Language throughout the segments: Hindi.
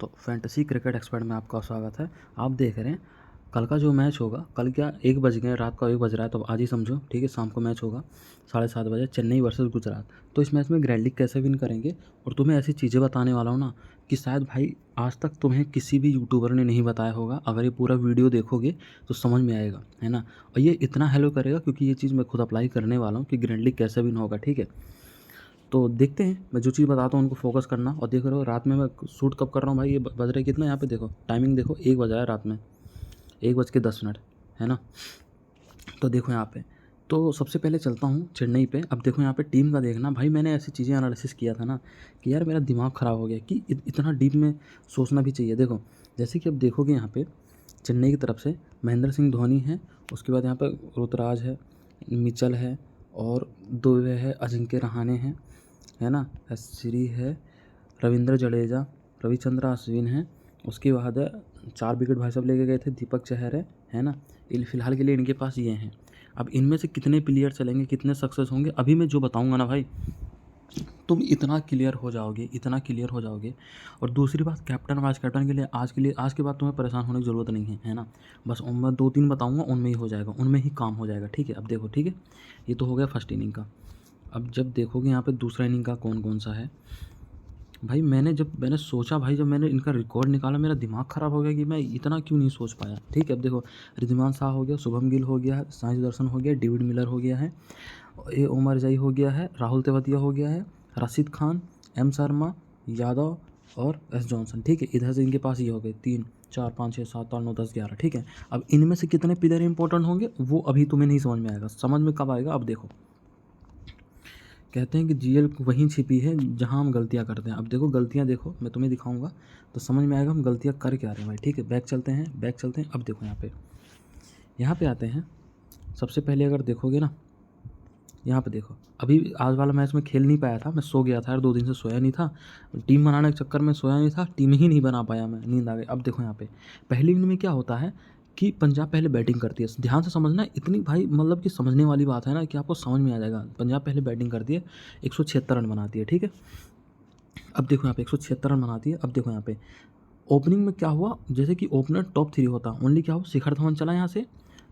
तो फैंटेसी क्रिकेट एक्सपर्ट में आपका स्वागत है। आप देख रहे हैं कल का जो मैच होगा, कल क्या 1 बज गए, रात का 1 बज रहा है, तो आज ही समझो, ठीक है। शाम को मैच होगा 7:30 बजे, चेन्नई वर्सेस गुजरात। तो इस मैच में ग्रैंड लीग कैसे विन करेंगे, और तुम्हें ऐसी चीज़ें बताने वाला हूँ ना कि शायद भाई आज तक तुम्हें किसी भी यूट्यूबर ने नहीं बताया होगा। अगर ये पूरा वीडियो देखोगे तो समझ में आएगा, है ना। और ये इतना हेल्प करेगा क्योंकि ये चीज़ मैं खुद अप्लाई करने वाला हूँ कि ग्रैंड लीग कैसे विन होगा, ठीक है। तो देखते हैं, मैं जो चीज़ बताता हूँ उनको फोकस करना। और देख रहे हो रात में मैं शूट कब कर रहा हूँ भाई, ये बज रहे कितना, यहाँ पे देखो टाइमिंग देखो, 1 बजा है रात में, 1:10, है ना। तो देखो यहाँ पे, तो सबसे पहले चलता हूँ चेन्नई पे। अब देखो यहाँ पे टीम का देखना भाई, मैंने ऐसी चीज़ें एनालिसिस किया था ना कि यार मेरा दिमाग ख़राब हो गया कि इतना डीप में सोचना भी चाहिए। देखो जैसे कि अब देखोगे यहाँ पे चेन्नई की तरफ से महेंद्र सिंह धोनी है, उसके बाद यहाँ पे ऋतुराज है, मिचल है, और दुबे है, अजिंक्य रहाणे है ना, श्री है, रविंद्र जडेजा, रविचंद्र अश्विन है। उसके बाद 4 विकेट भाई साहब लेके गए थे, दीपक चहर है ना। फ़िलहाल के लिए इनके पास ये हैं। अब इनमें से कितने प्लेयर चलेंगे, कितने सक्सेस होंगे, अभी मैं जो बताऊंगा ना भाई, तुम इतना क्लियर हो जाओगे, इतना क्लियर हो जाओगे। और दूसरी बात, कैप्टन वाइस कैप्टन के लिए आज के बाद तुम्हें परेशान होने की ज़रूरत नहीं है ना। बस मैं 2-3 बताऊंगा, उनमें ही हो जाएगा, उनमें ही काम हो जाएगा, ठीक है। अब देखो, ठीक है, ये तो हो गया फर्स्ट इनिंग का। अब जब देखोगे यहाँ पे दूसरा इनिंग का कौन कौन सा है भाई, मैंने सोचा भाई, जब मैंने इनका रिकॉर्ड निकाला मेरा दिमाग ख़राब हो गया कि मैं इतना क्यों नहीं सोच पाया, ठीक है। अब देखो, रिद्धिमान शाह हो गया, शुभम गिल हो गया है, साई सुदर्शन हो गया, डेविड मिलर हो गया है, ए उमर जई हो गया है, राहुल तेवतिया हो गया है, राशिद खान, एम शर्मा, यादव और एस जॉनसन, ठीक है। इधर से इनके पास ये हो गए 3 4 5 6 7 8 9 10 11, ठीक है। अब इनमें से कितने प्लेयर इंपॉर्टेंट होंगे वो अभी तुम्हें नहीं समझ में आएगा, समझ में कब आएगा, अब देखो। कहते हैं कि जीएल वहीं छिपी है जहां हम गलतियां करते हैं। अब देखो गलतियां, देखो मैं तुम्हें दिखाऊंगा तो समझ में आएगा हम गलतियां कर क्या रहे हैं भाई, ठीक है। बैक चलते हैं। अब देखो यहाँ पे आते हैं। सबसे पहले अगर देखोगे ना, यहाँ पे देखो, अभी आज वाला मैच में खेल नहीं पाया था, मैं सो गया था यार, 2 दिन से सोया नहीं था, टीम बनाने के चक्कर में सोया नहीं था, टीम ही नहीं बना पाया मैं, नींद आ गई। अब देखो यहाँ पे पहली इनिंग में क्या होता है कि पंजाब पहले बैटिंग करती है, ध्यान से समझना, इतनी भाई मतलब कि समझने वाली बात है ना कि आपको समझ में आ जाएगा। पंजाब पहले बैटिंग करती है, 176 रन बनाती है, ठीक है। अब देखो यहाँ पे 176 रन बनाती है। अब देखो यहाँ पे ओपनिंग में क्या हुआ, जैसे कि ओपनर टॉप 3 होता, ओनली क्या हुआ, शिखर धवन चला यहाँ से,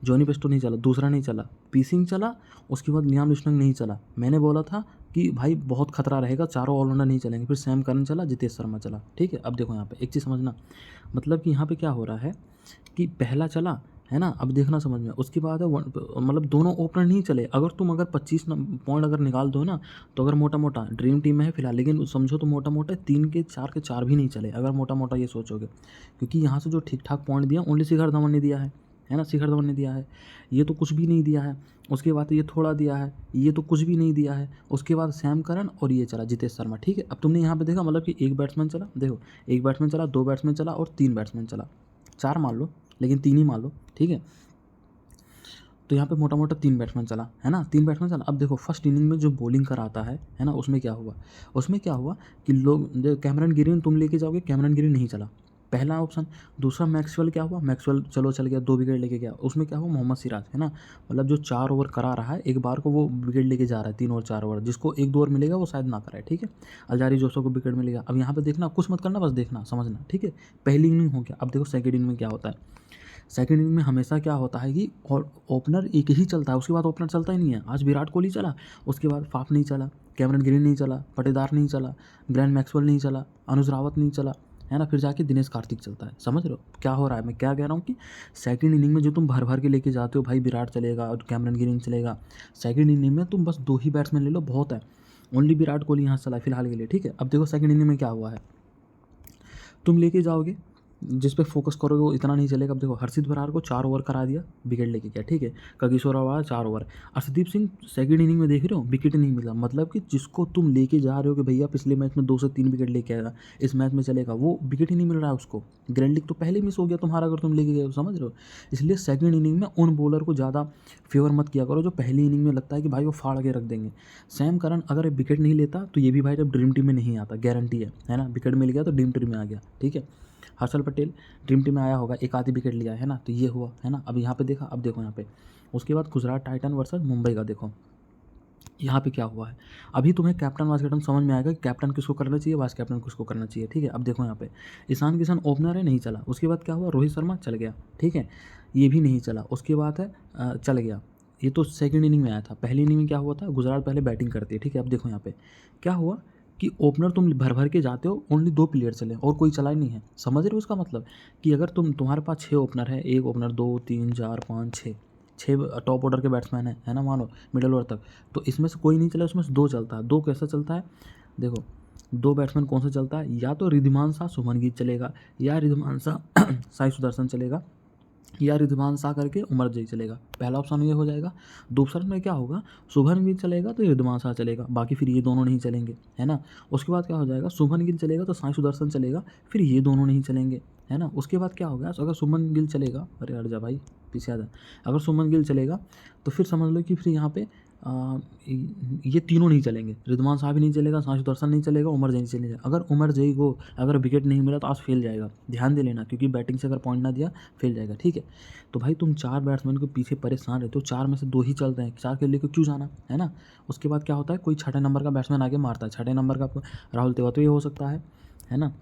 जॉनी पेस्टो नहीं चला, दूसरा नहीं चला, पी सिंह चला, उसके बाद लियाम लिशनंग नहीं चला। मैंने बोला था कि भाई बहुत खतरा रहेगा, चारों ऑलराउंडर नहीं चलेंगे, फिर सैम करन चला, जितेश शर्मा चला, ठीक है। अब देखो यहाँ पे एक चीज़ समझना, मतलब कि यहाँ पे क्या हो रहा है कि पहला चला, है ना, अब देखना समझ में। उसके बाद है मतलब दोनों ओपनर नहीं चले। अगर 25 पॉइंट अगर निकाल दो ना, तो अगर मोटा मोटा ड्रीम टीम में है फिलहाल, लेकिन समझो तो मोटा मोटा 3 के 4 के 4 भी नहीं चले, अगर मोटा मोटा ये सोचोगे। क्योंकि यहाँ से जो ठीक ठाक पॉइंट दिया ओनली शिखर धवन ने दिया है ना, शिखर धवन ने दिया है, ये तो कुछ भी नहीं दिया है। उसके बाद ये थोड़ा दिया है, ये तो कुछ भी नहीं दिया है। उसके बाद सैम करन और ये चला जितेश शर्मा, ठीक है। अब तुमने यहाँ पे देखा मतलब कि एक बैट्समैन चला, देखो एक बैट्समैन चला, 2 बैट्समैन चला और 3 बैट्समैन चला, 4 मान लो लेकिन 3 ही मान लो, ठीक है। तो यहाँ पे मोटा मोटा 3 बैट्समैन चला, है ना, 3 बैट्समैन चला। अब देखो फर्स्ट इनिंग में जो बॉलिंग कराता है ना, उसमें क्या हुआ कि लोग कैमरन ग्रीन तुम लेके जाओगे, कैमरन ग्रीन नहीं चला, पहला ऑप्शन। दूसरा मैक्सवेल, क्या हुआ, मैक्सवेल चलो चल गया, 2 विकेट लेके गया। उसमें क्या हुआ, मोहम्मद सिराज, है ना, मतलब जो 4 ओवर करा रहा है एक बार को, वो विकेट लेके जा रहा है, 3 और 4 ओवर, जिसको 1-2 ओवर मिलेगा वो शायद ना कराए, ठीक है। अलजारी जोसो को विकेट मिलेगा। अब यहाँ पे देखना, कुछ मत करना, बस देखना समझना, ठीक है। पहली इनिंग हो गया। अब देखो सेकंड इनिंग में क्या होता है। सेकंड इनिंग में हमेशा क्या होता है कि और ओपनर एक ही चलता है, उसके बाद ओपनर चलता ही नहीं है। आज विराट कोहली चला, उसके बाद फाफ नहीं चला, कैमरन ग्रीन नहीं चला, पटेदार नहीं चला, ग्लेन मैक्सवेल नहीं चला, अनुज रावत नहीं चला, है ना, फिर जाके दिनेश कार्तिक चलता है। समझ रहे हो क्या हो रहा है, मैं क्या कह रहा हूँ कि सेकंड इनिंग में जो तुम भर भर के लेके जाते हो भाई, विराट चलेगा और कैमरन ग्रीन चलेगा, सेकंड इनिंग में तुम बस 2 ही बैट्समैन ले लो, बहुत है। ओनली विराट कोहली यहाँ चला फिलहाल के लिए, ठीक है। अब देखो सेकंड इनिंग में क्या हुआ है, तुम लेके जाओगे, जिस पे फोकस करोगे वो इतना नहीं चलेगा। अब देखो हर्षित बरार को 4 ओवर करा दिया, विकेट लेके गया, ठीक है। Kagiso Rabada 4 over. Arshdeep Singh second inning में देख रहे हो विकेट नहीं मिला, मतलब कि जिसको तुम लेके जा रहे हो कि भैया पिछले मैच में 2 से 3 विकेट लेके आएगा, इस मैच में चलेगा, वो विकेट ही नहीं मिल रहा है उसको। ग्रैंड लीग तो पहले मिस हो गया तुम्हारा अगर तुम लेके गए हो, समझ रहे हो। इसलिए सेकंड इनिंग में उन बॉलर को ज़्यादा फेवर मत किया करो जो पहली इनिंग में लगता है कि भाई वो फाड़ के रख देंगे। सैम करन अगर विकेट नहीं लेता तो ये भी भाई जब ड्रीम टीम में नहीं आता, गारंटी है ना। विकेट मिल गया तो ड्रीम टीम में आ गया, ठीक है। हर्षल पटेल ड्रीम टीम में आया होगा, एक आधी विकेट लिया है ना, तो ये हुआ, है ना। अब यहाँ पे देखा, अब देखो यहाँ पे उसके बाद गुजरात टाइटन वर्सेस मुंबई का देखो, यहाँ पे क्या हुआ है, अभी तुम्हें कैप्टन वाइस कैप्टन समझ में आएगा कि कैप्टन किसको करना चाहिए, वाइस कैप्टन किसको करना चाहिए, ठीक है। अब देखो यहाँ पे ईशान किशन ओपनर है, नहीं चला। उसके बाद क्या हुआ, रोहित शर्मा चल गया, ठीक है, ये भी नहीं चला। उसके बाद है चल गया, ये तो सेकंड इनिंग में आया था। पहली इनिंग में क्या हुआ था, गुजरात पहले बैटिंग करती है, ठीक है। अब देखो यहाँ पे क्या हुआ कि ओपनर तुम भर भर के जाते हो, ओनली 2 प्लेयर चले और कोई चला ही नहीं है। समझ रहे हो उसका मतलब कि अगर तुम्हारे पास 6 ओपनर है, एक ओपनर 2 3 4 5 6 टॉप ऑर्डर के बैट्समैन है ना, मानो मिडल ओवर तक, तो इसमें से कोई नहीं चला, उसमें से 2 चलता है। 2 कैसा चलता है, देखो 2 बैट्समैन कौन सा चलता है, या तो रिद्धिमान शाह शुभमन गिल चलेगा, या रिद्धिमान शाह साई सुदर्शन चलेगा, या रिद्धिमान शाह करके उमर जई चलेगा। पहला ऑप्शन ये हो जाएगा। दूसरा में क्या होगा, शुभमन गिल चलेगा तो रिद्धिमान शाह चलेगा, बाकी फिर ये दोनों नहीं चलेंगे, है ना। उसके बाद क्या हो जाएगा, शुभमन गिल चलेगा तो साई सुदर्शन चलेगा, फिर ये दोनों नहीं चलेंगे, है ना। उसके बाद क्या होगा, अगर शुभमन गिल चलेगा, अरे हट जा भाई पीछे आ जा, अगर शुभमन गिल चलेगा तो फिर समझ लो कि फिर यहाँ पे ये तीनों नहीं चलेंगे, रिद्धिमान शाह भी नहीं चलेगा, साई सुदर्शन नहीं चलेगा, उमर जई चलेगा। अगर उमर जई को अगर विकेट नहीं मिला तो आज फेल जाएगा, ध्यान दे लेना, क्योंकि बैटिंग से अगर पॉइंट ना दिया फेल जाएगा, ठीक है। तो भाई तुम 4 बैट्समैन के पीछे परेशान रहते हो, 4 में से 2 ही चलते हैं, 4 के लेकर क्यों जाना, है ना। उसके बाद क्या होता है, कोई 6ठे नंबर का बैट्समैन आगे मारता है, 6ठे नंबर का राहुल तेवातिया हो सकता है ना,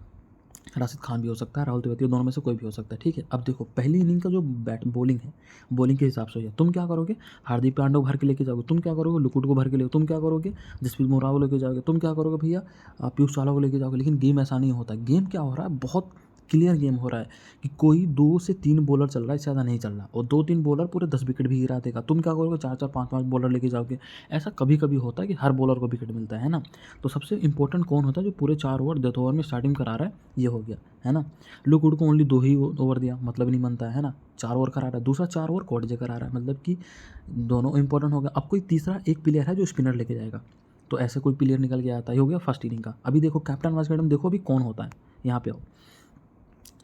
राशिद खान भी हो सकता है, राहुल तेवातिया, दोनों में से कोई भी हो सकता है, ठीक है। अब देखो पहली इनिंग का जो बॉलिंग है, बॉलिंग के हिसाब से हो, तुम क्या करोगे, हार्दिक पांड्या को भर के लेके जाओगे, तुम क्या करोगे, लुकुट को भर के ले, तुम क्या करोगे, जसप्रीत बुमराह को लेके जाओगे, तुम क्या करोगे भैया, पीयूष चावला को लेके जाओगे। लेकिन गेम ऐसा नहीं होता, गेम क्या हो रहा है, बहुत क्लियर गेम हो रहा है कि कोई 2 से 3 बॉलर चल रहा है, इससे ज़्यादा नहीं चल रहा, और 2-3 बॉलर पूरे 10 विकेट भी गिरा देगा। तुम क्या करोगे, 4-4 5-5 बॉलर लेके जाओगे। ऐसा कभी कभी होता है कि हर बॉलर को विकेट मिलता है ना। तो सबसे इंपॉर्टेंट कौन होता है, जो पूरे 4 ओवर डेथ ओवर में स्टार्टिंग करा रहा है, ये हो गया, है ना। लुकवुड को ओनली 2 ही ओवर दिया, मतलब नहीं बनता है ना, 4 ओवर करा रहा है, दूसरा 4 ओवर कॉटजे करा रहा है, मतलब कि दोनों इंपॉर्टेंट हो गया। अब कोई तीसरा एक प्लेयर है जो स्पिनर लेके जाएगा, तो ऐसे कोई प्लेयर निकल के आता है, हो गया फर्स्ट इनिंग का। अभी देखो कैप्टन वाइस कैप्टन देखो अभी कौन होता है, यहाँ पे आओ।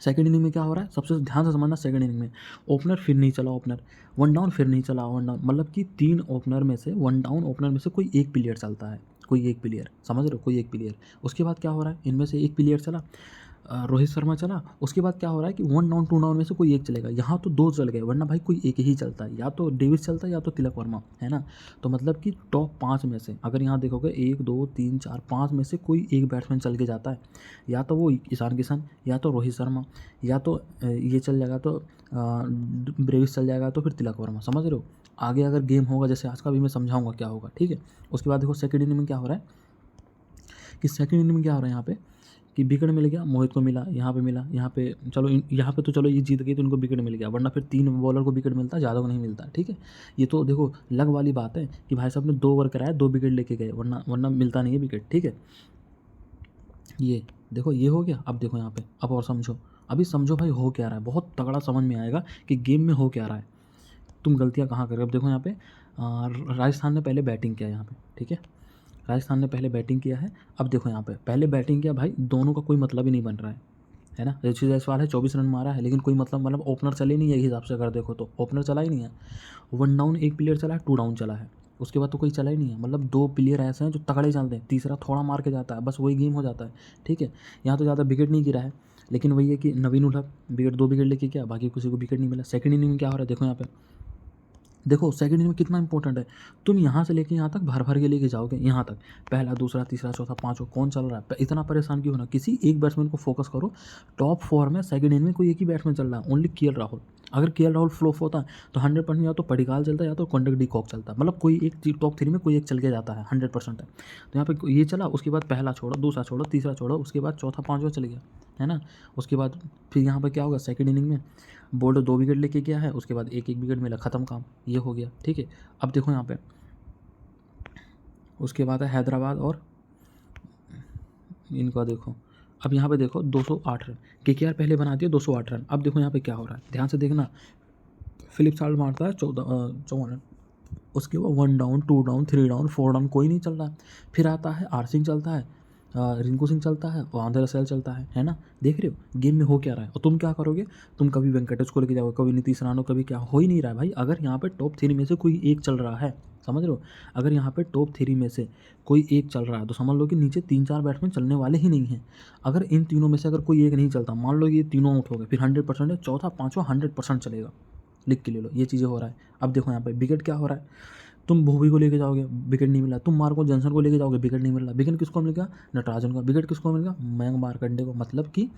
सेकंड इनिंग में क्या हो रहा है, सबसे ध्यान से समझना, सेकंड इनिंग में ओपनर फिर नहीं चला, ओपनर 1 डाउन फिर नहीं चला, 1 डाउन, मतलब कि 3 ओपनर में से 1 डाउन ओपनर में से कोई एक प्लेयर चलता है, कोई एक प्लेयर, समझ रहे हो, कोई एक प्लेयर। उसके बाद क्या हो रहा है, इनमें से एक प्लेयर चला, रोहित शर्मा चला। उसके बाद क्या हो रहा है कि 1 डाउन 2 डाउन में से कोई एक चलेगा, यहाँ तो 2 चल गए, वरना भाई कोई एक ही चलता है, या तो डेविस चलता है या तो तिलक वर्मा, है ना। तो मतलब कि टॉप 5 में से अगर यहाँ देखोगे 1 2 3 4 5 में से कोई एक बैट्समैन चल के जाता है, या तो वो ईशान किशन, या तो रोहित शर्मा, या तो ये चल जाएगा, तो ब्रेविस चल जाएगा, तो फिर तिलक वर्मा, समझ रहे हो। आगे अगर गेम होगा जैसे आज का भी मैं समझाऊंगा क्या होगा, ठीक है। उसके बाद देखो सेकंड इनिंग में क्या हो रहा है कि सेकंड इनिंग में क्या हो रहा है यहाँ पे कि विकेट मिल गया, मोहित को मिला, यहाँ पे मिला, यहाँ पे चलो यहाँ पे तो चलो ये जीत गई तो इनको विकेट मिल गया, वरना फिर 3 बॉलर को विकेट मिलता, ज़्यादा को नहीं मिलता, ठीक है। ये तो देखो लग वाली बात है कि भाई साहब ने 2 ओवर कराया, 2 विकेट लेके गए, वरना वरना मिलता नहीं है विकेट, ठीक है। ये देखो ये हो गया। अब देखो यहाँ पे, अब और समझो, अभी समझो भाई हो क्या रहा है, बहुत तगड़ा समझ में आएगा कि गेम में हो क्या रहा है, तुम गलतियाँ कहाँ कर रहे हो। अब देखो यहाँ पे राजस्थान ने पहले बैटिंग किया यहाँ पे, ठीक है, राजस्थान ने पहले बैटिंग किया है। अब देखो यहाँ पे पहले बैटिंग किया, भाई दोनों का कोई मतलब ही नहीं बन रहा है ना। यशस्वी जायसवाल है 24 रन मारा है, लेकिन कोई मतलब ओपनर चले नहीं है, ये हिसाब से अगर देखो तो ओपनर चला ही नहीं है। 1 डाउन एक प्लेयर चला है, 2 डाउन चला है, उसके बाद तो कोई चला ही नहीं है। मतलब 2 प्लेयर ऐसे हैं जो तगड़े चलते हैं, तीसरा थोड़ा मार के जाता है, बस वही गेम हो जाता है, ठीक है। यहाँ तो ज़्यादा विकेट नहीं गिरा है, लेकिन वही है कि नवीन उलहक विकेट 2 विकेट लेके क्या, बाकी किसी को विकेट नहीं मिला। सेकंड इनिंग में क्या हो रहा है, देखो यहाँ पे, देखो सेकंड इनिंग में कितना इंपॉर्टेंट है, तुम यहाँ से लेके यहाँ तक भर भर के लेके जाओगे, यहाँ तक पहला दूसरा तीसरा चौथा पाँचों कौन चल रहा है, इतना परेशान क्यों होना, किसी एक बैट्समैन को फोकस करो। टॉप 4 में सेकंड इनिंग में कोई एक ही बैट्समैन चल रहा है, ओनली केएल राहुल। अगर केएल राहुल फ्लॉप होता तो 100% या तो पडिक्काल चलता या तो कॉन्टेक डी कॉक चलता, मतलब कोई एक टॉप 3 में कोई एक चल के जाता है, 100% है। तो यहाँ पे ये चला, उसके बाद पहला छोड़ो, दूसरा छोड़ो, तीसरा छोड़ो, उसके बाद चौथा पाँचवा चल गया, है ना। उसके बाद फिर यहाँ पर क्या होगा, सेकंड इनिंग में बोल्ट 2 विकेट लेके गया है, उसके बाद एक विकेट मिला, ख़त्म काम, ये हो गया, ठीक है। अब देखो यहाँ पे उसके बाद है हैदराबाद और इनका देखो, अब यहाँ पे देखो 208 रन केकेआर पहले बनाती है, 208 रन। अब देखो यहाँ पे क्या हो रहा है, ध्यान से देखना, फिलिप साल्ट मारता है 54 रन, उसके बाद 1 डाउन 2 डाउन 3 डाउन 4 डाउन, कोई नहीं चल रहा है। फिर आता है आर सिंह चलता है, रिंकू सिंह चलता है और आंध्र रसेल चलता है ना। देख रहे हो गेम में हो क्या रहा है, और तुम क्या करोगे, तुम कभी वेंकटेश को लेके जाओगे, कभी नीतीश राणा, कभी क्या, हो ही नहीं रहा है भाई। अगर यहाँ पे टॉप 3 में से कोई एक चल रहा है, समझ रहे हो, अगर यहाँ पे टॉप 3 में से कोई एक चल रहा है तो समझ लो कि नीचे 3-4 बैट्समैन चलने वाले ही नहीं हैं। अगर इन तीनों में से अगर कोई एक नहीं चलता, मान लो ये तीनों आउट हो गए, फिर 100% है, चौथा पाँचवा 100% चलेगा, लिख के ले लो, ये चीज़ें हो रहा है। अब देखो यहाँ पे विकेट क्या हो रहा है, तुम भुवी को लेके जाओगे, विकेट नहीं मिला। तुम मार्को जॉनसन को लेके जाओगे, विकेट नहीं मिल रहा। विकेट किसको मिल गया? नटराजन का। विकेट किसको मिल गया? मयंक मार्कंडे को। मतलब कि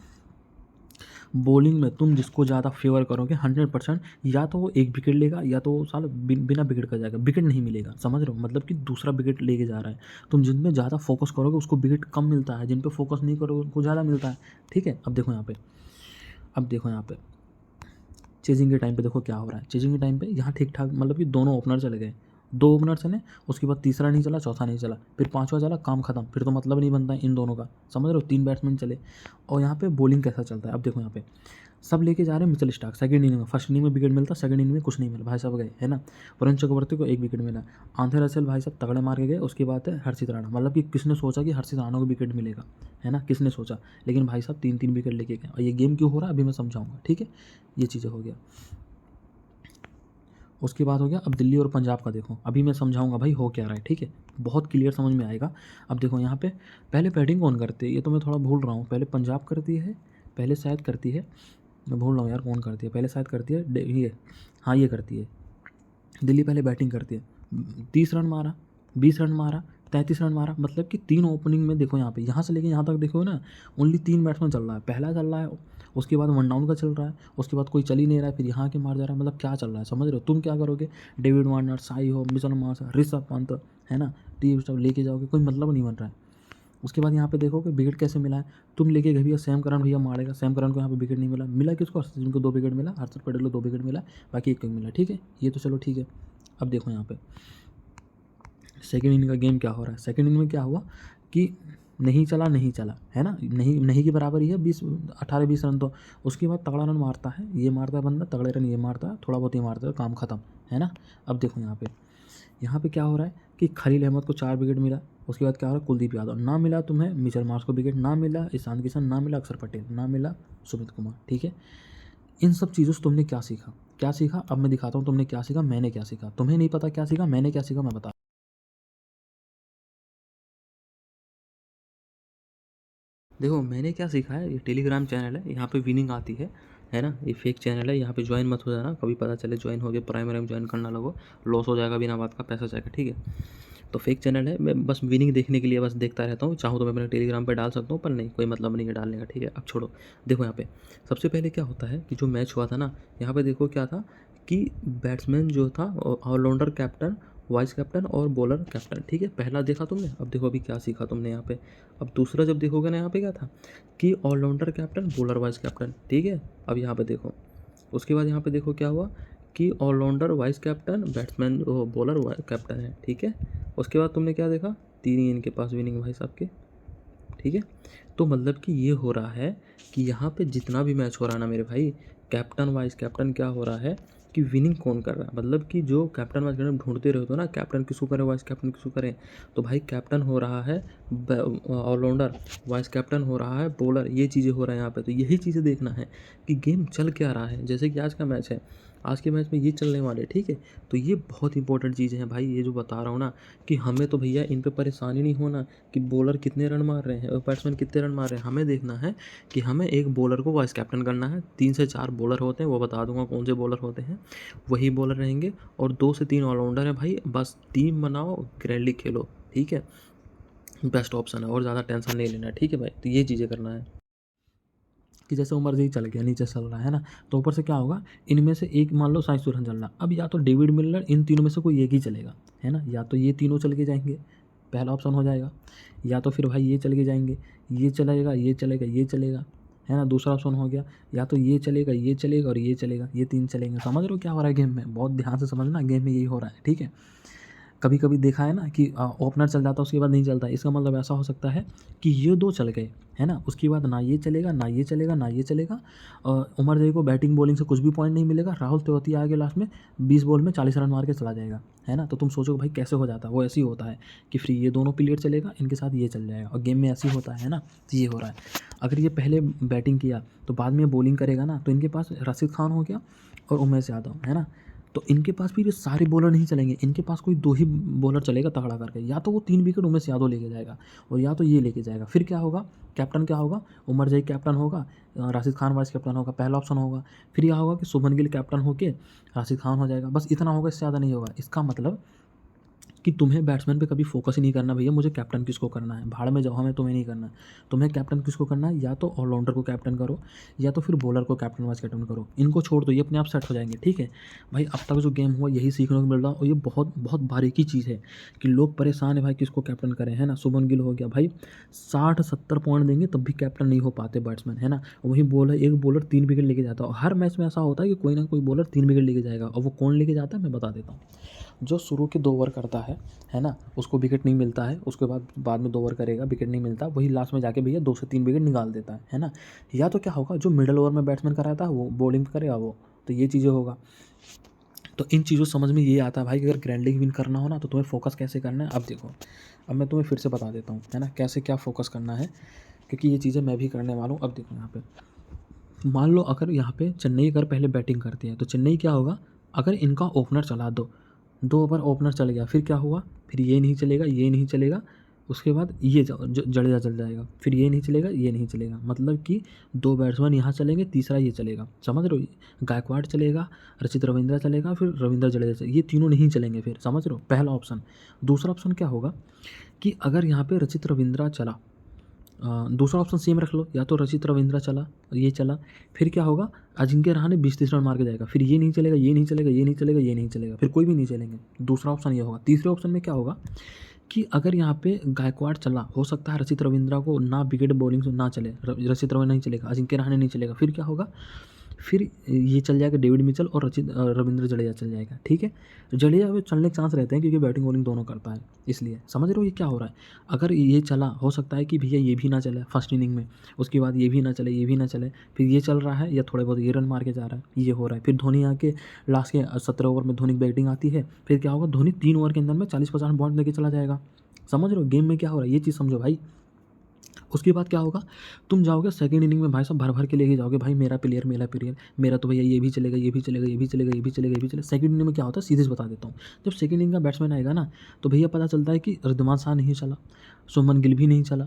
बॉलिंग में तुम जिसको ज़्यादा फेवर करोगे 100% या तो वो एक विकेट लेगा या तो वो साल बिना विकेट का जाएगा, विकेट नहीं मिलेगा। समझ रहे हो? मतलब कि दूसरा विकेट लेके जा रहा है। तुम जिन पे ज़्यादा फोकस करोगे उसको विकेट कम मिलता है, जिन पे फोकस नहीं करोगे उनको ज़्यादा मिलता है। ठीक है, अब देखो यहाँ पे चेजिंग के टाइम पे देखो क्या हो रहा है। चेजिंग के टाइम पे यहाँ ठीक ठाक, मतलब कि दोनों ओपनर चले गए, 2 ओपनर चले, उसके बाद तीसरा नहीं चला, चौथा नहीं चला, फिर पांचवा चला, काम खत्म। फिर तो मतलब नहीं बनता है इन दोनों का। समझ रहे हो? 3 बैट्समैन चले। और यहाँ पे बॉलिंग कैसा चलता है अब देखो। यहाँ पे सब लेके जा रहे हैं मिचेल स्टार्क। सेकंड इनिंग में, फर्स्ट इनिंग में विकेट मिलता, सेकंड इनिंग में कुछ नहीं मिला, भाई साहब गए, है ना। वरुण चक्रवर्ती को 1 विकेट मिला। आंध्र रसेल भाई साहब तगड़े मार के गए। उसके बाद है हर्षित राणा। मतलब कि किसने सोचा कि हर्षित राणा को विकेट मिलेगा, है ना, किसने सोचा। लेकिन भाई साहब 3-3 विकेट लेके गए। और ये गेम क्यों हो रहा है अभी मैं समझाऊंगा, ठीक है। ये चीज़ें हो गया। उसके बाद हो गया अब दिल्ली और पंजाब का। देखो अभी मैं समझाऊंगा भाई हो क्या रहा है, ठीक है। बहुत क्लियर समझ में आएगा। अब देखो यहाँ पे पहले बैटिंग कौन करती है, ये तो मैं थोड़ा भूल रहा हूँ। पहले पंजाब करती है, पहले शायद करती है, मैं भूल रहा हूँ यार कौन करती है। पहले शायद करती है ये, हाँ ये करती है। दिल्ली पहले बैटिंग करती है। 30 रन मारा, 20 रन मारा, 33 रन मारा। मतलब कि 3 ओपनिंग में देखो यहाँ पे, यहाँ से लेके यहाँ तक देखो ना, ओनली 3 बैट्समैन चल रहा है। पहला चल रहा है, उसके बाद 1 डाउन का चल रहा है, उसके बाद कोई चल ही नहीं रहा है, फिर यहाँ के मार जा रहा है। मतलब क्या चल रहा है, समझ रहे हो? तुम क्या करोगे? डेविड वार्नर, साई हो, मिचेल मार्श, ऋषभ पंत, है ना, टीम स्टॉप लेके जाओगे, कोई मतलब नहीं बन रहा है। उसके बाद यहाँ पे देखो कि विकेट कैसे मिला है। तुम लेके गए भैया सैम करन, भैया मारेगा, सैम करन को यहाँ पे विकेट नहीं मिला। मिला किसको? हर्षदीप को 2 विकेट मिला, हर्षद पटेल को 2 विकेट मिला, बाकी 1 मिला। ठीक है, ये तो चलो ठीक है। अब देखो यहाँ पे सेकेंड इनिंग का गेम क्या हो रहा है। सेकेंड इनिंग में क्या हुआ कि नहीं चला, है ना, नहीं की बराबर ही है, 18-20 रन। तो उसके बाद तगड़ा रन मारता है, ये मारता है बंदा, तगड़े रन ये मारता है, थोड़ा बहुत ये मारता है, काम खत्म, है ना। अब देखो यहाँ पे क्या हो रहा है कि खलील अहमद को 4 विकेट मिला। उसके बाद क्या हो रहा है, कुलदीप यादव ना मिला तुम्हें, मिचेल मार्श को विकेट ना मिला, ईशान किशन ना मिला, अक्षर पटेल ना मिला, सुमित कुमार। ठीक है, इन सब चीज़ों से तुमने क्या सीखा, अब मैं दिखाता हूँ तुमने क्या सीखा, मैंने क्या सीखा। तुम्हें नहीं पता क्या सीखा, मैंने क्या सीखा, मैं बता। देखो मैंने क्या सीखा है, ये टेलीग्राम चैनल है, यहाँ पे विनिंग आती है ना। ये फेक चैनल है, यहाँ पे ज्वाइन मत हो जाना, कभी पता चले ज्वाइन हो गए प्राइमरी ज्वाइन करना लगो, लॉस हो जाएगा, बिना बात का पैसा जाएगा, ठीक है। तो फेक चैनल है, मैं बस विनिंग देखने के लिए बस देखता रहता हूँ। चाहूँ तो मैं अपने टेलीग्राम पे डाल सकता हूँ, पर नहीं, कोई मतलब नहीं है डालने का, ठीक है। अब छोड़ो। देखो यहाँ पे सबसे पहले क्या होता है कि जो मैच हुआ था ना, यहाँ पे देखो क्या था कि बैट्समैन जो था ऑलराउंडर कैप्टन, वाइस कैप्टन और बॉलर कैप्टन, ठीक है। पहला देखा तुमने, अब देखो अभी क्या सीखा तुमने यहाँ पे। अब दूसरा जब देखोगे ना, यहाँ पे क्या था कि allrounder captain, bowler vice captain, ठीक है। अब यहाँ पे देखो, उसके बाद यहाँ पे देखो क्या हुआ कि allrounder vice captain, batsman bowler captain है, ठीक है। उसके बाद तुमने क्या देखा, 3 ही इनके पास विनिंग भाई साहब के, ठीक है। तो मतलब कि ये हो रहा है कि यहाँ पे जितना भी मैच हो रहा है ना मेरे भाई, कैप्टन वाइस कैप्टन क्या हो रहा है कि विनिंग कौन कर रहा है। मतलब कि जो कैप्टन वाइस कैप्टन ढूंढते रहे हो ना, कैप्टन किसको करें, वाइस कैप्टन किसको करें, तो भाई कैप्टन हो रहा है ऑलराउंडर, वाइस कैप्टन हो रहा है बॉलर, ये चीज़ें हो रहा है यहाँ पे। तो यही चीज़ें देखना है कि गेम चल क्या रहा है। जैसे कि आज का मैच है, आज के मैच में ये चलने वाले, ठीक है। तो ये बहुत इंपॉर्टेंट चीज़ें हैं भाई, ये जो बता रहा हूँ ना, कि हमें तो भैया इन पे परेशानी नहीं होना कि बॉलर कितने रन मार रहे हैं और बैट्समैन कितने रन मार रहे हैं। हमें देखना है कि हमें एक बॉलर को वाइस कैप्टन करना है। 3 से 4 बॉलर होते हैं, वो बता दूंगा कौन से बॉलर होते हैं, वही बॉलर रहेंगे। और 2 से 3 ऑलराउंडर है भाई, बस टीम बनाओ, ग्रैंडली खेलो, ठीक है। बेस्ट ऑप्शन है, और ज़्यादा टेंशन नहीं लेना है, ठीक है भाई। तो ये चीज़ें करना है कि जैसे उमर जी चल गया, नीचे चल रहा है ना, तो ऊपर से क्या होगा, इनमें से एक मान लो साई सुरहन चल रहा, अब या तो डेविड मिलर, इन तीनों में से कोई एक ही चलेगा, है ना। या तो ये तीनों चल के जाएंगे, पहला ऑप्शन हो जाएगा, या तो फिर भाई ये चल के जाएंगे, ये चलेगा, ये चलेगा, ये चलेगा, है ना। दूसरा ऑप्शन हो गया, या तो ये चलेगा, ये चलेगा और ये चलेगा, ये 3 चलेंगे। समझ रहे हो क्या हो रहा है गेम में? बहुत ध्यान से समझना, गेम में यही हो रहा है, ठीक है। कभी कभी देखा है ना कि ओपनर चल जाता है, उसके बाद नहीं चलता। इसका मतलब ऐसा हो सकता है कि ये 2 चल गए, है ना, उसके बाद ना ये चलेगा, ना ये चलेगा, ना ये चलेगा। उमर जई को बैटिंग बॉलिंग से कुछ भी पॉइंट नहीं मिलेगा। राहुल तेवतिया आगे लास्ट में 20 बॉल में 40 रन मार के चला जाएगा, है ना। तो तुम सोचो भाई कैसे हो जाता है, वो ऐसे ही होता है कि फ्री ये दोनों प्लेयर चलेगा, इनके साथ ये चल जाएगा, और गेम में ऐसे ही होता है ना। तो ये हो रहा है। अगर ये पहले बैटिंग किया तो बाद में बॉलिंग करेगा ना, तो इनके पास राशिद खान हो गया और उमेश यादव, है ना। तो इनके पास भी ये सारे बॉलर नहीं चलेंगे, इनके पास कोई 2 ही बॉलर चलेगा तगड़ा करके। या तो वो 3 विकेट उमेश यादव लेके जाएगा, और या तो ये लेके जाएगा। फिर क्या होगा, कैप्टन क्या होगा, उमर जई कैप्टन होगा, राशिद खान वाइस कैप्टन होगा, पहला ऑप्शन होगा। फिर यह होगा कि शुभमन गिल कैप्टन होके राशिद खान हो जाएगा, बस इतना होगा, इससे ज़्यादा नहीं होगा। इसका मतलब कि तुम्हें बैट्समैन पे कभी फोकस ही नहीं करना भैया, मुझे कैप्टन किसको करना है, भाड़ में जाओ, हमें तुम्हें नहीं करना है। तुम्हें कैप्टन किसको करना है, या तो ऑलराउंडर को कैप्टन करो या तो फिर बॉलर को कैप्टन वाइस कैप्टन करो, इनको छोड़ दो, ये अपने आप सेट हो जाएंगे। ठीक है भाई, अब तक जो गेम हुआ यही सीखने को मिल रहा, और ये बहुत बहुत बारीकी चीज़ है कि लोग परेशान है भाई किसको कैप्टन करें, है ना। शुभमन गिल हो गया भाई, 60-70 पॉइंट देंगे तब भी कैप्टन नहीं हो पाते बैट्समैन, है ना। वही बॉलर, एक बॉलर 3 विकेट लेके जाता है, और हर मैच में ऐसा होता है कि कोई ना कोई बॉलर 3 विकेट लेके जाएगा, और वो कौन लेके जाता है मैं बता देता हूँ। जो शुरू के 2 ओवर करता है ना, उसको विकेट नहीं मिलता है, उसके बाद में 2 ओवर करेगा, विकेट नहीं मिलता, वही लास्ट में जाके भैया 2 से 3 विकेट निकाल देता है ना। या तो क्या होगा, जो मिडल ओवर में बैट्समैन कराता है वो बॉलिंग करेगा वो, तो ये चीज़ें होगा। तो इन चीज़ों समझ में ये आता है भाई कि अगर ग्रैंड लीग विन करना हो ना तो तुम्हें फोकस कैसे करना है। अब देखो, अब मैं तुम्हें फिर से बता देता हूँ, है ना, कैसे क्या फोकस करना है, क्योंकि ये चीज़ें मैं भी करने वाला हूँ। अब देखो यहाँ पे मान लो अगर यहाँ पे चेन्नई अगर पहले बैटिंग करती है तो चेन्नई क्या होगा, अगर इनका ओपनर चला 2 ओवर ओपनर चल गया, फिर क्या हुआ, फिर ये नहीं चलेगा, ये नहीं चलेगा, उसके बाद ये जडेजा चल जाएगा, फिर ये नहीं चलेगा, ये नहीं चलेगा, मतलब कि 2 बैट्समैन यहाँ चलेंगे, तीसरा ये चलेगा, समझ रहे हो। गायकवाड़ चलेगा, रचित रविंद्रा चलेगा, फिर रविंद्र जडेजा चलेगा, ये तीनों नहीं चलेंगे फिर, समझ रहे हो, पहला ऑप्शन। दूसरा ऑप्शन क्या होगा कि अगर यहाँ पे रचित रविंद्रा चला, दूसरा ऑप्शन सेम रख लो, या तो रचित रविंद्रा चला, ये चला, फिर क्या होगा, अजिंक्य रहाणे 20-30 रन मार के जाएगा, फिर ये नहीं चलेगा, ये नहीं चलेगा, ये नहीं चलेगा, ये नहीं चलेगा, फिर कोई भी नहीं चलेंगे। दूसरा ऑप्शन ये होगा। तीसरे ऑप्शन में क्या होगा कि अगर यहाँ पे गायकवाड़ चला, हो सकता है रचित रविंद्रा को ना विकेट बॉलिंग से ना चले, रचित रविंद्रा नहीं चलेगा, अजिंक्य रहाणे नहीं चलेगा, फिर क्या होगा, फिर ये चल जाएगा डेविड मिचेल और रविंद्र जडेजा चल जाएगा। ठीक है, जडेजा में चलने के चांस रहते हैं क्योंकि बैटिंग बॉलिंग दोनों करता है, इसलिए समझ रहे हो ये क्या हो रहा है। अगर ये चला, हो सकता है कि भैया ये भी ना चले फर्स्ट इनिंग में, उसके बाद ये भी ना चले, ये भी ना चले, फिर ये चल रहा है या थोड़े बहुत ये रन मार के जा रहा है, ये हो रहा है। फिर धोनी आके लास्ट के 17 ओवर में धोनी की बैटिंग आती है, फिर क्या होगा, धोनी 3 ओवर के अंदर में 40-50 पॉइंट लेके चला जाएगा। समझ रहे हो गेम में क्या हो रहा है, ये चीज़ समझो भाई। उसके बाद क्या होगा, तुम जाओगे सेकंड इनिंग में भाई साहब भर भर के लेके जाओगे, भाई मेरा प्लेयर, मेरा तो भैया ये भी चलेगा, ये भी चलेगा, ये भी चलेगा, ये भी चलेगा, ये भी चलेगा। सेकंड इनिंग में क्या होता है, सीधे से बता देता हूँ, जब सेकंड इनिंग का बैट्समैन आएगा ना तो भैया पता चलता है कि रिद्धिमान शाह नहीं चला, शुभमन गिल भी नहीं चला,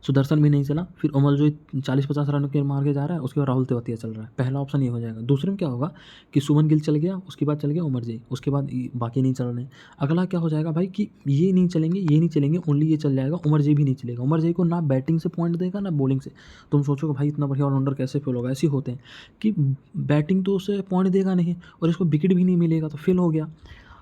सुदर्शन भी नहीं चला, फिर उमर जो 40-50 रन के मार के जा रहा है, उसके बाद राहुल तेवतिया चल रहा है, पहला ऑप्शन ये हो जाएगा। दूसरे में क्या होगा कि शुभमन गिल चल गया, उसके बाद चल गया उमर जी, उसके बाद बाकी नहीं चल रहे। अगला क्या हो जाएगा भाई कि ये नहीं चलेंगे, ये नहीं चलेंगे, ओनली ये चल जाएगा, उमर जी भी नहीं चलेगा, उमर जी को ना बैटिंग से पॉइंट देगा ना बॉलिंग से। तुम सोचोगे भाई इतना बढ़िया ऑलराउंडर कैसे फेल होगा, ऐसे होते हैं कि बैटिंग तो उसे पॉइंट देगा नहीं और इसको विकेट भी नहीं मिलेगा तो फेल हो गया।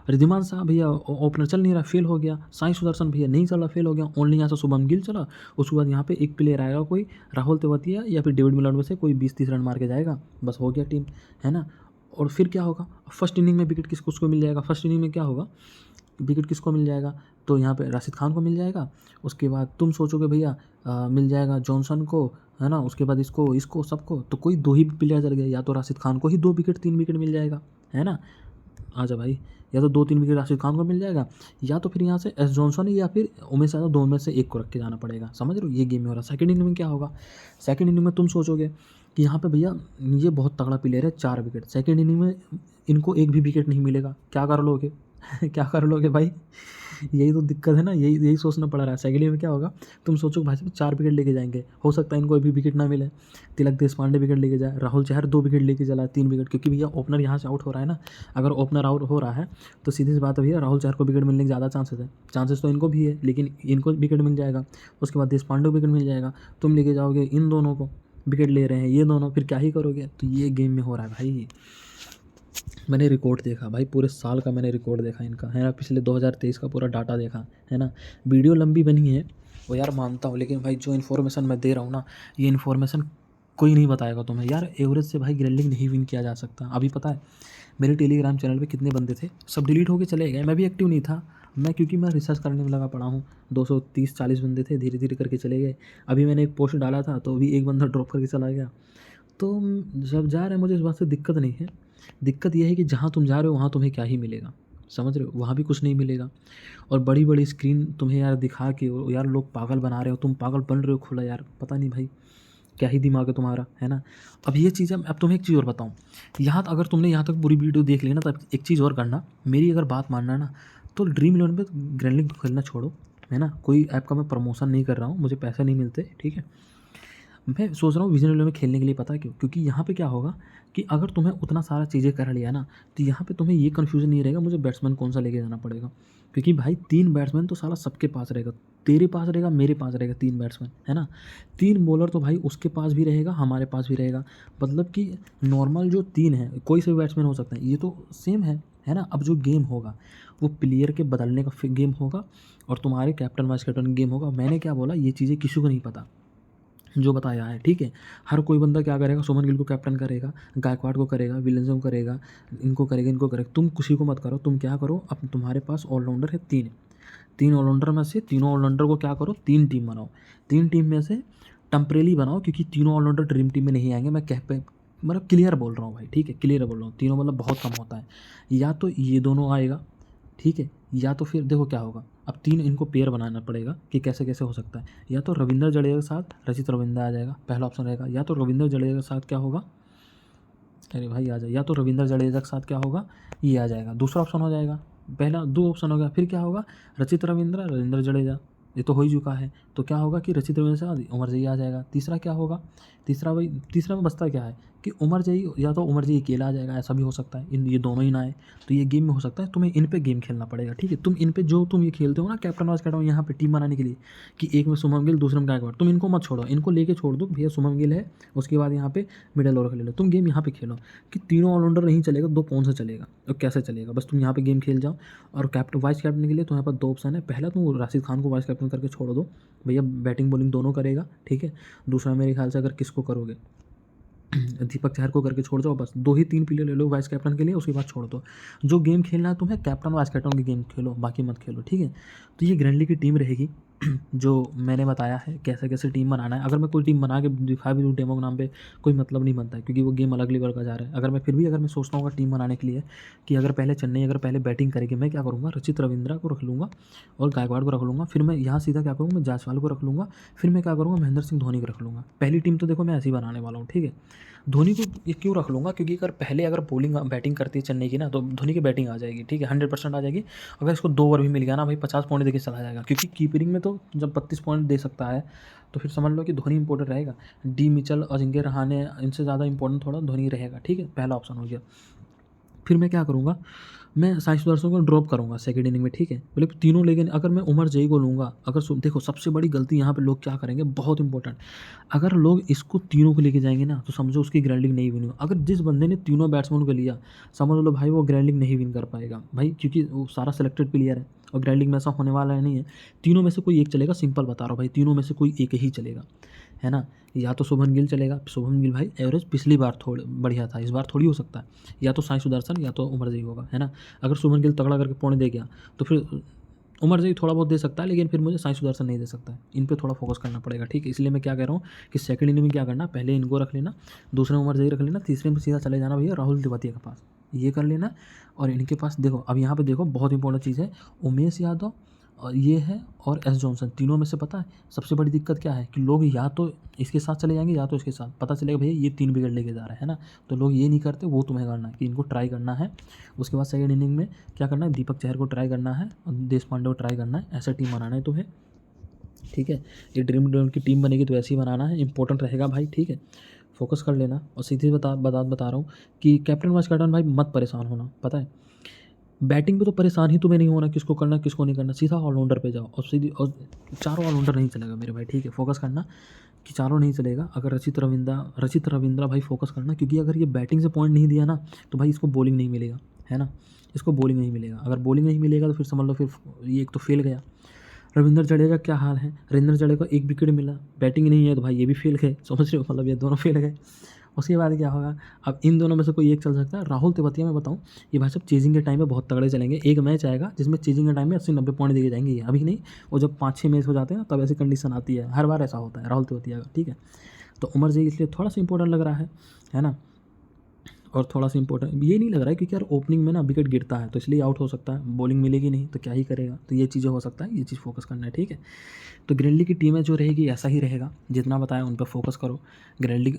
रिद्धिमान साहब भैया ओपनर चल नहीं रहा, फेल हो गया। साई सुदर्शन भैया नहीं चला, फेल हो गया। ओनली यहाँ से शुभम गिल चला, उसके बाद यहाँ पे एक प्लेयर आएगा कोई राहुल तेवतिया या फिर डेविड मिलर में से कोई 20-30 रन मार के जाएगा, बस हो गया टीम, है ना। और फिर क्या होगा, फर्स्ट इनिंग में विकेट किसको मिल जाएगा, फर्स्ट इनिंग में क्या होगा, विकेट किसको मिल जाएगा, तो यहाँ पे राशिद खान को मिल जाएगा। उसके बाद तुम सोचोगे भैया मिल जाएगा जॉनसन को, है ना, उसके बाद इसको सबको, तो कोई 2 ही प्लेयर चल गए, या तो राशिद खान को ही 2 विकेट 3 विकेट मिल जाएगा, है ना। आजा भाई, या तो 2-3 विकेट राशिद खान को मिल जाएगा, या तो फिर यहाँ से एस जॉनसन या फिर उमेश यादव, दोनों में से एक को रख के जाना पड़ेगा। समझ रहे हो ये गेम में हो रहा है। सेकंड इनिंग में क्या होगा, सेकंड इनिंग में तुम सोचोगे कि यहाँ पे भैया ये बहुत तगड़ा प्लेयर है, 4 विकेट, सेकंड इनिंग में इनको एक भी विकेट नहीं मिलेगा, क्या कर लोगे क्या कर लोगे भाई, यही तो दिक्कत है ना, यही सोचना पड़ रहा है। सेकंड इनिंग में क्या होगा, तुम सोचो भाई साहब 4 विकेट लेके जाएंगे, हो सकता है इनको अभी विकेट ना मिले, तिलक देशपांडे विकेट लेके जाए, राहुल चहर 2 विकेट लेके चला, 3 विकेट, क्योंकि भैया ओपनर यहाँ से आउट हो रहा है ना। अगर ओपनर आउट हो रहा है तो सीधी सी बात है भैया, राहुल चहर को विकेट मिलने के ज़्यादा चांसेस तो इनको भी है, लेकिन इनको विकेट मिल जाएगा। उसके बाद देशपांडे को विकेट मिल जाएगा, तुम लेके जाओगे इन दोनों को, विकेट ले रहे हैं ये दोनों, फिर क्या ही करोगे। तो ये गेम में हो रहा है भाई। मैंने रिकॉर्ड देखा भाई, पूरे साल का मैंने रिकॉर्ड देखा इनका, है ना, पिछले 2023 का पूरा डाटा देखा, है ना। वीडियो लंबी बनी है वो यार मानता हूँ, लेकिन भाई जो इन्फॉर्मेशन मैं दे रहा हूँ ना, ये इन्फॉर्मेशन कोई नहीं बताएगा तुम्हें यार। एवरेज से भाई ग्रैंड नहीं विन किया जा सकता। अभी पता है मेरे टेलीग्राम चैनल पे कितने बंदे थे, सब डिलीट होके चले गए। मैं भी एक्टिव नहीं था, क्योंकि मैं रिसर्च करने में लगा पड़ा हूँ। 230-40 बंदे थे, धीरे धीरे करके चले गए। अभी मैंने एक पोस्ट डाला था तो अभी एक बंदा ड्रॉप करके चला गया। तो जब जा रहे हैं, मुझे इस बात से दिक्कत नहीं है। दिक्कत यह है कि जहाँ तुम जा रहे हो वहाँ तुम्हें क्या ही मिलेगा, समझ रहे हो, वहाँ भी कुछ नहीं मिलेगा। और बड़ी बड़ी स्क्रीन तुम्हें यार दिखा के यार लोग पागल बना रहे हो, तुम पागल बन रहे हो खुला यार, पता नहीं भाई क्या ही दिमाग है तुम्हारा, है ना। अब ये चीज़ अब तुम्हें एक चीज़ और बताऊँ, अगर तुमने यहाँ तक पूरी वीडियो देख ली ना, तो एक चीज़ और करना, मेरी अगर बात मानना ना, तो ड्रीम 11 पे ग्रैंड लीग खेलना छोड़ो, है ना। कोई ऐप का मैं प्रमोशन नहीं कर रहा हूँ, मुझे पैसे नहीं मिलते, ठीक है। मैं सोच रहा हूँ विजन में खेलने के लिए, पता है क्यों? क्योंकि यहाँ पे क्या होगा कि अगर तुम्हें उतना सारा चीज़ें कर लिया ना, तो यहाँ पे तुम्हें ये कन्फ्यूज़न नहीं रहेगा मुझे बैट्समैन कौन सा लेके जाना पड़ेगा, क्योंकि भाई 3 बैट्समैन तो साला सबके पास रहेगा, तेरे पास रहेगा, मेरे पास रहेगा 3 बैट्समैन, है ना? 3 बॉलर तो भाई उसके पास भी रहेगा, हमारे पास भी रहेगा, मतलब कि नॉर्मल जो 3 है, कोई से भी बैट्समैन हो सकता है, ये तो सेम है ना? अब जो गेम होगा वो प्लेयर के बदलने का गेम होगा और तुम्हारे कैप्टन वाइस कैप्टन गेम होगा। मैंने क्या बोला, ये चीज़ें किसी को नहीं पता जो बताया है, ठीक है? हर कोई बंदा क्या करेगा, सुमन गिल को कैप्टन करेगा, गायकवाड को करेगा, विलियमसन को करेगा, इनको करेगा, इनको करेगा। तुम किसी को मत करो, तुम क्या करो, अब तुम्हारे पास ऑलराउंडर है 3 ऑलराउंडर में से तीनों ऑलराउंडर को क्या करो, 3 टीम बनाओ। 3 टीम में से टेम्परेरी बनाओ, क्योंकि तीनों ऑलराउंडर ड्रीम टीम में नहीं आएंगे। मैं कह पे मतलब क्लियर बोल रहा हूँ भाई, ठीक है? क्लियर बोल रहा हूँ, तीनों मतलब बहुत कम होता है। या तो ये दोनों आएगा, ठीक है, या तो फिर देखो क्या होगा, अब 3 इनको पेयर बनाना पड़ेगा कि कैसे कैसे हो सकता है। या तो रविंद्र जडेजा के साथ रचित रविंद्र आ जाएगा, पहला ऑप्शन रहेगा। या तो रविंद्र जडेजा के साथ क्या होगा, अरे भाई आ जाए, या तो रविंद्र जडेजा के साथ क्या होगा, ये आ जाएगा, दूसरा ऑप्शन हो जाएगा। पहला 2 ऑप्शन हो गया, फिर क्या होगा, रचित रविंद्र, रविंद्र जडेजा, ये तो हो ही चुका है। तो क्या होगा कि रचित रविंद्र से उमर जई आ जाएगा। तीसरा क्या होगा, तीसरा भाई, तीसरा में बचता क्या है कि उमर जई, या तो उमर जई अकेला आ जाएगा, ऐसा भी हो सकता है, इन ये दोनों ही ना आए तो ये गेम में हो सकता है। तुम्हें इन पे गेम खेलना पड़ेगा, ठीक है? तुम इन पे जो तुम ये खेलते हो ना कैप्टन वाइस कैप्टन यहाँ पे टीम बनाने के लिए, कि एक में शुभम गिल, दूसरे में गायकवाड़, तुम इनको मत छोड़ो, इनको लेके छोड़ दो भैया, शुभम गिल है, उसके बाद यहाँ पे मिडल ओवर खेल लो, तुम गेम यहाँ पे खेलो कि तीनों ऑलराउंडर नहीं चलेगा, 2 कौन सा चलेगा और कैसे चलेगा, बस तुम यहाँ पे गेम खेल जाओ। और कैप्टन वाइस कैप्टन के लिए तुम्हारे पास 2 ऑप्शन है, पहला तुम राशिद खान को वाइस कैप्टन करके छोड़ दो, भैया बैटिंग बॉलिंग दोनों करेगा, ठीक है? दूसरा मेरे ख्याल से अगर किसको करोगे, दीपक चहर को करके छोड़ दो, बस 2 ही 3 प्लेयर ले लो वाइस कैप्टन के लिए, उसके बाद छोड़ दो। जो गेम खेलना है तुम्हें कैप्टन वाइस कैप्टन की गेम खेलो, बाकी मत खेलो, ठीक है? तो ये ग्रैंडली की टीम रहेगी जो मैंने बताया है कैसे कैसे टीम बनाना है। अगर मैं कोई टीम बना के दिखा भी दूँ डेमो के नाम पे, कोई मतलब नहीं बनता है, क्योंकि वो गेम अलग लेवल का जा रहा है। अगर मैं फिर भी अगर मैं सोचता हूँ टीम बनाने के लिए कि अगर पहले चेन्नई अगर पहले बैटिंग करेगी, मैं क्या करूँगा, रचित रविंद्रा को रख लूँगा और गायकवाड़ को रख लूँगा, फिर मैं यहाँ सीधा क्या करूँगा, मैं जायसवाल को रख लूँगा, फिर मैं क्या करूँगा, महेंद्र सिंह धोनी को रख लूँगा। पहली टीम तो देखो मैं ऐसे ही बनाने वाला हूँ, ठीक है? धोनी को ये क्यों रख लूँगा, क्योंकि अगर पहले अगर बॉलिंग बैटिंग करती है चेन्नई की ना, तो धोनी की बैटिंग आ जाएगी, ठीक है? 100% आ जाएगी। अगर इसको 2 ओवर भी मिल गया ना भाई, 50 पॉइंट देके चला जाएगा, क्योंकि कीपरिंग में तो जब 32 पॉइंट दे सकता है, तो फिर समझ लो कि धोनी इंपॉर्टेंट रहेगा। डी मिचल, अजिंक्य रहाणे, इनसे ज़्यादा इंपॉर्टेंट थोड़ा धोनी रहेगा, ठीक है? पहला ऑप्शन हो गया। फिर मैं क्या करूँगा, मैं साई सुदर्शन को ड्रॉप करूँगा सेकंड इनिंग में, ठीक है? मतलब तीनों, लेकिन अगर मैं उमर जई को लूँगा, अगर देखो सबसे बड़ी गलती यहाँ पे लोग क्या करेंगे, बहुत इंपॉर्टेंट, अगर लोग इसको तीनों को लेके जाएंगे ना, तो समझो उसकी ग्रैंडिंग नहीं विन होगी। अगर जिस बंदे ने तीनों बैट्समैन को लिया, समझ लो भाई वो ग्रैंडिंग नहीं विन कर पाएगा भाई, क्योंकि वो सारा सेलेक्टेड प्लेयर है और ग्रैंडिंग में ऐसा होने वाला है नहीं है। तीनों में से कोई एक चलेगा, सिंपल बता रहा हूँ भाई, तीनों में से कोई एक ही चलेगा, है ना? या तो शुभमन गिल चलेगा, शुभमन गिल भाई एवरेज पिछली बार थोड़ा बढ़िया था, इस बार थोड़ी हो सकता है। या तो साई सुदर्शन या तो उमर जई होगा, है ना? अगर शुभमन गिल तगड़ा करके पौने दे गया तो फिर उमर जई थोड़ा बहुत दे सकता है, लेकिन फिर मुझे साई सुदर्शन नहीं दे सकता है। इन पे थोड़ा फोकस करना पड़ेगा, ठीक है? इसलिए मैं क्या कह रहा हूँ कि सेकंड इनिंग में क्या करना, पहले इनको रख लेना, दूसरे में उमर जई रख लेना, तीसरे में सीधा चले जाना भैया राहुल तेवातिया के पास, ये कर लेना। और इनके पास देखो, अब यहाँ पे देखो बहुत इंपॉर्टेंट चीज़ है, उमेश यादव और ये है और एस जॉनसन, तीनों में से पता है सबसे बड़ी दिक्कत क्या है कि लोग या तो इसके साथ चले जाएंगे या तो इसके साथ, पता चलेगा भैया ये 3 विकेट लेके जा रहा है ना? तो लोग ये नहीं करते, वो तुम्हें करना है कि इनको ट्राई करना है। उसके बाद सेकंड इनिंग में क्या करना है, दीपक चहर को ट्राई करना है और देश पांडे को ट्राई करना है, ऐसा टीम बनाना है तुम्हें, ठीक है? ये ड्रीम की टीम बनेगी तो ऐसे ही बनाना है, इंपॉर्टेंट रहेगा भाई, ठीक है? फोकस कर लेना। और सीधी बता रहा हूँ कि कैप्टन वाइस कैप्टन भाई मत परेशान होना, पता है? बैटिंग पे तो परेशान ही तुम्हें नहीं होना, किसको करना किसको नहीं करना, सीधा ऑलराउंडर पे जाओ और सीधी, और चारों ऑलराउंडर नहीं चलेगा मेरे भाई, ठीक है? फोकस करना कि चारों नहीं चलेगा। अगर रचित रविंद्रा भाई फोकस करना, क्योंकि अगर ये बैटिंग से पॉइंट नहीं दिया ना, तो भाई इसको बॉलिंग नहीं मिलेगा, है ना? इसको बॉलिंग नहीं मिलेगा, अगर बॉलिंग नहीं मिलेगा तो फिर समझ लो फिर ये एक तो फेल गया। रविंद्र जडेजा क्या हाल है, रविंद्र जडेजा को 1 विकेट मिला, बैटिंग नहीं है, तो भाई ये भी फेल गए, समझ रहे हो? मतलब ये दोनों फेल गए। उसके बाद क्या होगा, अब इन दोनों में से कोई एक चल सकता है। राहुल तेवतिया मैं बताऊं, ये भाई सब चेजिंग के टाइम पे बहुत तगड़े चलेंगे। एक मैच आएगा जिसमें चेजिंग के टाइम में 80-90 पॉइंट दिए जाएंगे, ये अभी नहीं, वो जब 5-6 मैच हो जाते हैं तब ऐसी कंडीशन आती है, हर बार ऐसा होता है राहुल तेवतिया का, ठीक है? तो उमर जी इसलिए थोड़ा सा इंपॉर्टेंट लग रहा है ना? और थोड़ा सा इंपॉर्टेंट ये नहीं लग रहा है क्योंकि यार ओपनिंग में ना विकेट गिरता है तो इसलिए आउट हो सकता है, बॉलिंग मिलेगी नहीं तो क्या ही करेगा, तो ये चीज़ें हो सकता है, ये चीज़ फोकस करना है, ठीक है। तो ग्रैंडली की टीमें जो रहेगी ऐसा ही रहेगा, जितना बताया उन पर फोकस करो। ग्रैंडली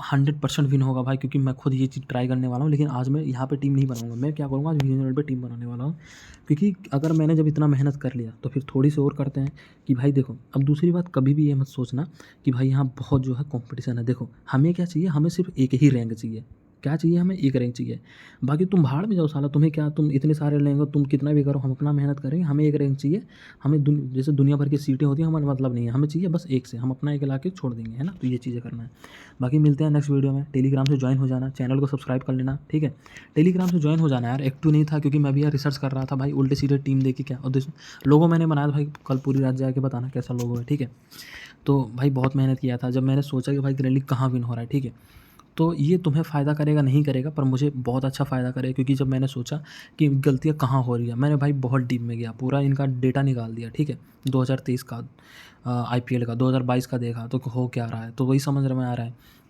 100% विन होगा भाई, क्योंकि मैं खुद ये चीज़ ट्राई करने वाला हूँ, लेकिन आज मैं यहाँ पे टीम नहीं बनाऊंगा। मैं क्या करूँगा, आज रीजनल पे टीम बनाने वाला हूँ, क्योंकि अगर मैंने जब इतना मेहनत कर लिया तो फिर थोड़ी सी और करते हैं कि भाई देखो। अब दूसरी बात, कभी भी ये मत सोचना कि भाई यहाँ बहुत जो है कॉम्पिटिशन है। देखो हमें क्या चाहिए, हमें सिर्फ एक ही रैंक चाहिए। क्या चाहिए हमें, एक रैंक चाहिए। बाकी तुम भाड़ में जाओ साला, तुम्हें क्या, तुम इतने सारे लेंगे, तुम कितना भी करो, हम अपना मेहनत करेंगे, हमें एक रैंक चाहिए। हमें जैसे दुनिया भर की सीटें होती हैं, हमारा मतलब नहीं है, हमें चाहिए बस एक से, हम अपना एक ला के छोड़ देंगे, है ना। तो ये चीज़ें करना है। बाकी मिलते हैं नेक्स्ट वीडियो में। टेलीग्राम से ज्वाइन हो जाना, चैनल को सब्सक्राइब कर लेना, ठीक है। टेलीग्राम से ज्वाइन हो जाना यार, एक्टिव नहीं था क्योंकि मैं भी यार रिसर्च कर रहा था भाई, उल्टे सीधे टीम देखी क्या, और लोगों मैंने बनाया था भाई, कल पूरी रात जाके बताना कैसा लोगो है, ठीक है। तो भाई बहुत मेहनत किया था, जब मैंने सोचा कि भाई ग्रैंडली कहाँ विन हो रहा है, ठीक है। तो ये तुम्हें फ़ायदा करेगा नहीं करेगा, पर मुझे बहुत अच्छा फ़ायदा करेगा, क्योंकि जब मैंने सोचा कि गलतियाँ कहाँ हो रही है, मैंने भाई बहुत डीप में गया, पूरा इनका डेटा निकाल दिया, ठीक है। 2023 का IPL का, 2022 का देखा तो हो क्या रहा है, तो वही समझ में आ रहा है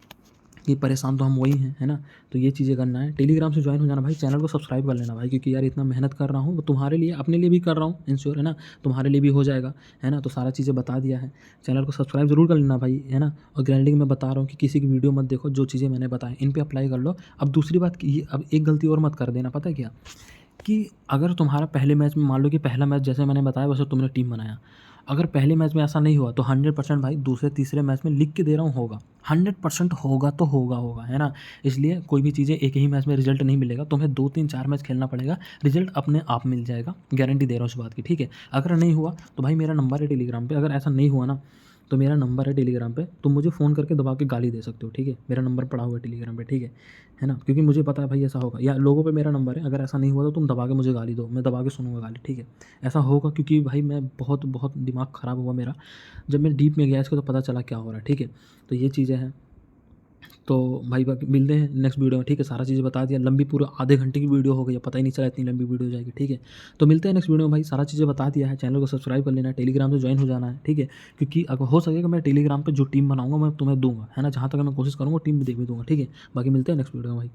कि परेशान तो हम वही हैं, है ना। तो ये चीज़ें करना है। टेलीग्राम से ज्वाइन हो जाना भाई, चैनल को सब्सक्राइब कर लेना भाई, क्योंकि यार इतना मेहनत कर रहा हूँ वो तुम्हारे लिए, अपने लिए भी कर रहा हूँ, इंश्योर है ना, तुम्हारे लिए भी हो जाएगा, है ना। तो सारा चीज़ें बता दिया है, चैनल को सब्सक्राइब जरूर कर लेना भाई, है ना। और ग्रैंडलिंग में बता रहा हूँ कि किसी की वीडियो मत देखो, जो चीज़ें मैंने बताई इन पर अप्लाई कर लो। अब दूसरी बात की, अब एक गलती और मत कर देना, पता है क्या, कि अगर तुम्हारा पहले मैच में, मान लो कि पहला मैच जैसे मैंने बताया वैसे तुमने टीम बनाया, अगर पहले मैच में ऐसा नहीं हुआ तो 100% भाई दूसरे तीसरे मैच में लिख के दे रहा हूँ होगा, 100% होगा तो होगा, है ना। इसलिए कोई भी चीज़ें एक ही मैच में रिजल्ट नहीं मिलेगा, तुम्हें 2 3 4 मैच खेलना पड़ेगा, रिजल्ट अपने आप मिल जाएगा, गारंटी दे रहा हूँ इस बात की, ठीक है। अगर नहीं हुआ तो भाई मेरा नंबर है टेलीग्राम पे, अगर ऐसा नहीं हुआ ना तो मेरा नंबर है टेलीग्राम पे, तुम मुझे फ़ोन करके दबा के गाली दे सकते हो, ठीक है। मेरा नंबर पड़ा हुआ है टेलीग्राम पे, ठीक है ना, क्योंकि मुझे पता है भाई ऐसा होगा, या लोगों पे मेरा नंबर है, अगर ऐसा नहीं हुआ तो तुम दबा के मुझे गाली दो, मैं दबा के सुनूंगा गाली, ठीक है। ऐसा होगा क्योंकि भाई मैं बहुत बहुत दिमाग ख़राब हुआ मेरा, जब मैं डीप में गया इसको तो पता चला क्या हो रहा है, ठीक है। तो ये चीज़ें हैं। तो भाई बाकी मिलते हैं नेक्स्ट वीडियो में, ठीक है। सारा चीज़ बता दिया, लंबी पूरा आधे घंटे की वीडियो हो गई, पता ही नहीं चला इतनी लंबी वीडियो हो जाएगी, ठीक है। तो मिलते हैं नेक्स्ट वीडियो में भाई, सारा चीज़ें बता दिया है, चैनल को सब्सक्राइब कर लेना है, टेलीग्राम से ज्वाइन हो जाना है, ठीक है। क्योंकि अगर हो सकेगा मैं टेलीग्राम पर जो टीम बनाऊंगा मैं तुम्हें दूंगा, है ना, जहाँ तक मैं कोशिश करूँगा टीम भी दे भी दूँगा, ठीक है। बाकी मिलते हैं नेक्स्ट वीडियो में भाई।